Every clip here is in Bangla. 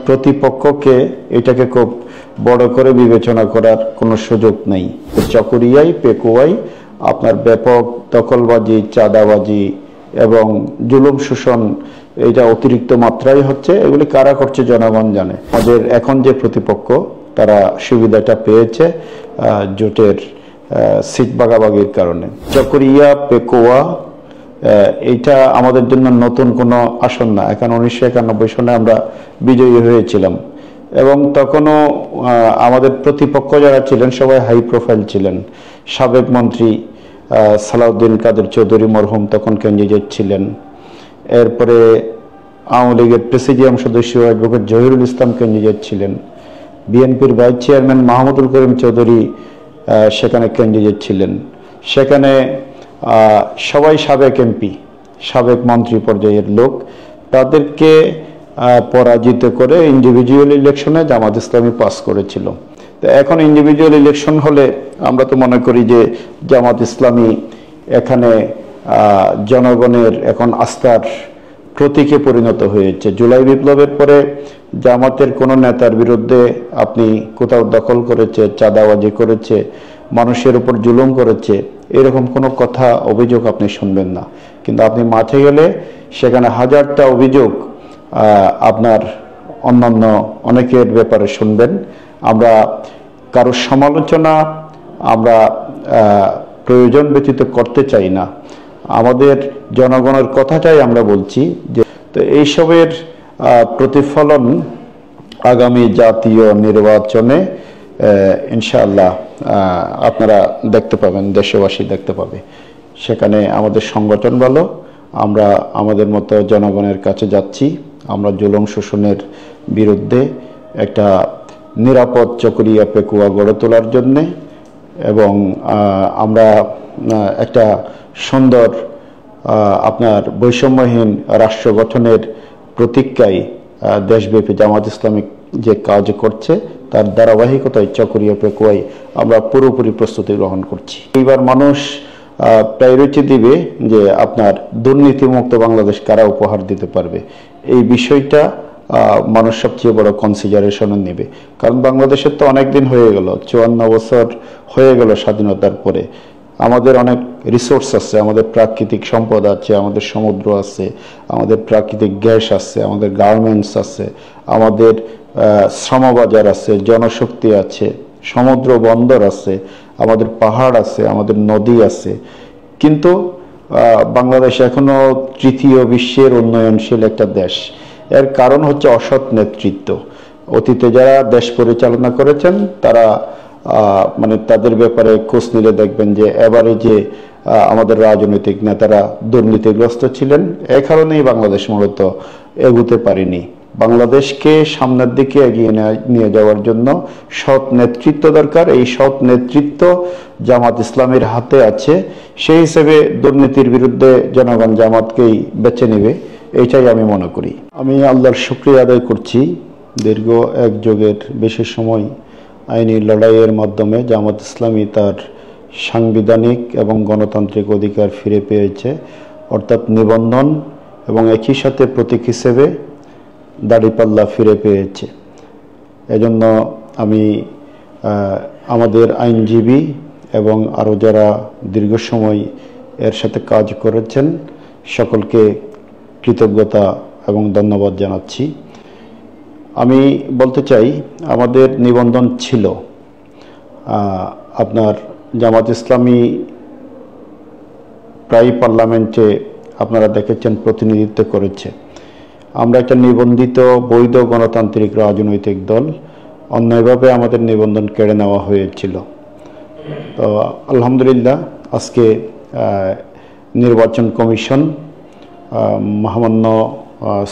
প্রতিপক্ষকে এটাকে খুব বড় করে বিবেচনা করার কোনো সুযোগ নেই। চকরিয়ায় পেকুয়ায় আপনার ব্যাপক দখলবাজি, চাঁদাবাজি এবং জুলুম শোষণ এটা অতিরিক্ত মাত্রায় হচ্ছে। এগুলি কারা করছে জনগণ জানে। আমাদের এখন যে প্রতিপক্ষ তারা সুবিধাটা পেয়েছে জোটের সিট ভাগাভাগির কারণে। চকরিয়া পেকুয়া এইটা আমাদের জন্য নতুন কোনো আসন না। এখন 1991 সনে আমরা বিজয়ী হয়েছিলাম এবং তখনও আমাদের প্রতিপক্ষ যারা ছিলেন সবাই হাই প্রোফাইল ছিলেন। সাবেক মন্ত্রী সালাউদ্দিন কাদের চৌধুরী মরহুম তখন ক্যান্ডিডেট ছিলেন। এরপরে আওয়ামী লীগের প্রেসিডিয়াম সদস্য অ্যাডভোকেট জহিরুল ইসলাম ক্যান্ডিডেট ছিলেন। বিএনপির ভাইস চেয়ারম্যান মাহমুদুল করিম চৌধুরী সেখানে ক্যান্ডিডেট ছিলেন। সেখানে সবাই সাবেক এমপি, সাবেক মন্ত্রী পর্যায়ের লোক। তাদেরকে পরাজিত করে ইন্ডিভিজুয়াল ইলেকশনে জামাত ইসলামী পাস করেছিল। তো এখন ইন্ডিভিজুয়াল ইলেকশন হলে আমরা তো মনে করি যে জামাত ইসলামী এখানে জনগণের এখন আস্থার প্রতীকে পরিণত হয়েছে। জুলাই বিপ্লবের পরে জামাতের কোনো নেতার বিরুদ্ধে আপনি কোথাও দখল করেছে, চাঁদাবাজি করেছে, মানুষের উপর জুলুম করেছে, এরকম কোনো কথা অভিযোগ আপনি শুনবেন না। কিন্তু আপনি মাঠে গেলে সেখানে হাজারটা অভিযোগ আপনার অন্যান্য অনেকের ব্যাপারে শুনবেন। আমরা কারোর সমালোচনা আমরা প্রয়োজন ব্যতীত করতে চাই না। আমাদের জনগণের কথাটাই আমরা বলছি যে তো এইসবের প্রতিফলন আগামী জাতীয় নির্বাচনে ইনশাআল্লাহ আপনারা দেখতে পাবেন, দেশবাসী দেখতে পাবে। সেখানে আমাদের সংগঠন ভালো, আমরা আমাদের মতো জনগণের কাছে যাচ্ছি। আমরা জুলুম শোষণের বিরুদ্ধে একটা নিরাপদ চকরিয়া পেকুয়া গড়ে তোলার জন্যে এবং আমরা একটা সুন্দর আপনার বৈষম্যহীন রাষ্ট্র গঠনের প্রতিজ্ঞায় দেশব্যাপী জামাত ইসলামিক যে কাজ করছে তার ধারাবাহিকতায় চকরিয়া পেকুয়ায় আমরা পুরোপুরি প্রস্তুতি গ্রহণ করছি। এইবার মানুষ প্রায়োরিটি দিবে যে আপনার দুর্নীতিমুক্ত বাংলাদেশ কারা উপহার দিতে পারবে। এই বিষয়টা মানুষ সবচেয়ে বড় কনসিডারেশনে নেবে। কারণ বাংলাদেশের তো অনেক দিন হয়ে গেল, 54 বছর হয়ে গেল স্বাধীনতার পরে। আমাদের অনেক রিসোর্স আছে, আমাদের প্রাকৃতিক সম্পদ আছে, আমাদের সমুদ্র আছে, আমাদের প্রাকৃতিক গ্যাস আছে, আমাদের গার্মেন্টস আছে, আমাদের শ্রমবাজার আছে, জনশক্তি আছে, সমুদ্র বন্দর আছে, আমাদের পাহাড় আছে, আমাদের নদী আছে। কিন্তু বাংলাদেশ এখনো তৃতীয় বিশ্বের উন্নয়নশীল একটা দেশ। এর কারণ হচ্ছে অসৎ নেতৃত্ব। অতীতে যারা দেশ পরিচালনা করেছেন তারা মানে তাদের ব্যাপারে খোঁজ নিলে দেখবেন যে এবারে যে আমাদের রাজনৈতিক নেতারা দুর্নীতিগ্রস্ত ছিলেন। এ কারণেই বাংলাদেশ মূলত এগুতে পারেনি। বাংলাদেশকে সামনের দিকে এগিয়ে নিয়ে যাওয়ার জন্য সৎ নেতৃত্ব দরকার। এই সৎ নেতৃত্ব জামাত ইসলামের হাতে আছে। সেই হিসেবে দুর্নীতির বিরুদ্ধে জনগণ জামাতকেই বেছে নেবে, এইটাই আমি মনে করি। আমি আল্লাহর শুকরিয়া আদায় করছি। দীর্ঘ এক যুগের বেশি সময় আইনি লড়াইয়ের মাধ্যমে জামাত ইসলামী তার সাংবিধানিক এবং গণতান্ত্রিক অধিকার ফিরে পেয়েছে, অর্থাৎ নিবন্ধন এবং একই সাথে প্রতীক হিসেবে দাড়িপাল্লা ফিরে পেয়েছে। এজন্য আমি আমাদের আইনজীবী এবং আরও যারা দীর্ঘ সময় এর সাথে কাজ করেছেন সকলকে কৃতজ্ঞতা এবং ধন্যবাদ জানাচ্ছি। আমি বলতে চাই আমাদের নিবন্ধন ছিল, আপনার জামাত ইসলামী প্রায় পার্লামেন্টে আপনারা দেখেছেন প্রতিনিধিত্ব করেছে। আমরা একটা নিবন্ধিত বৈধ গণতান্ত্রিক রাজনৈতিক দল, অন্যায়ভাবে আমাদের নিবন্ধন কেড়ে নেওয়া হয়েছিল। তো আলহামদুলিল্লাহ আজকে নির্বাচন কমিশন মহামান্য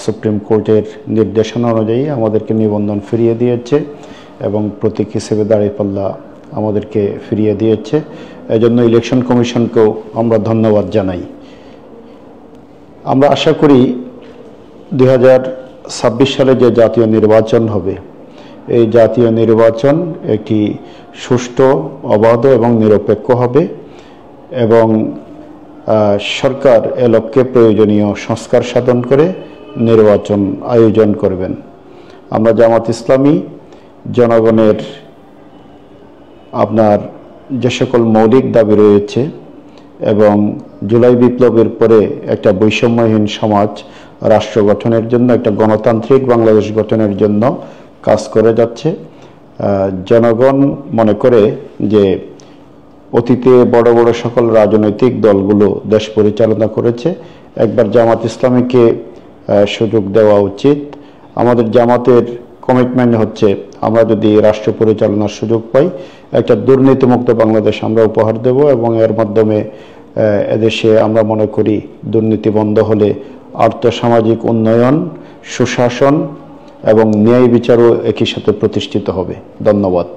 সুপ্রিম কোর্টের নির্দেশনা অনুযায়ী আমাদেরকে নিবন্ধন ফিরিয়ে দিয়েছে এবং প্রতীক হিসেবে দাঁড়িপাল্লা আমাদেরকে ফিরিয়ে দিয়েছে। এজন্য ইলেকশন কমিশনকেও আমরা ধন্যবাদ জানাই। আমরা আশা করি 2026 সালে যে জাতীয় নির্বাচন হবে, এই জাতীয় নির্বাচন একটি সুষ্ঠু, অবাধ এবং নিরপেক্ষ হবে এবং সরকার এ লক্ষ্যে প্রয়োজনীয় সংস্কার সাধন করে নির্বাচন আয়োজন করবেন। আমরা জামাত ইসলামী জনগণের আপনার যে সকল মৌলিক দাবি রয়েছে এবং জুলাই বিপ্লবের পরে একটা বৈষম্যহীন সমাজ রাষ্ট্র গঠনের জন্য, একটা গণতান্ত্রিক বাংলাদেশ গঠনের জন্য কাজ করে যাচ্ছে। জনগণ মনে করে যে অতীতে বড় বড় সকল রাজনৈতিক দলগুলো দেশ পরিচালনা করেছে, একবার জামাত ইসলামীকে সুযোগ দেওয়া উচিত। আমাদের জামাতের কমিটমেন্ট হচ্ছে, আমরা যদি রাষ্ট্র পরিচালনার সুযোগ পাই, একটা দুর্নীতিমুক্ত বাংলাদেশ আমরা উপহার দেব এবং এর মাধ্যমে এদেশে আমরা মনে করি দুর্নীতি বন্ধ হলে আর্থসামাজিক উন্নয়ন, সুশাসন এবং ন্যায় বিচারও একই সাথে প্রতিষ্ঠিত হবে। ধন্যবাদ।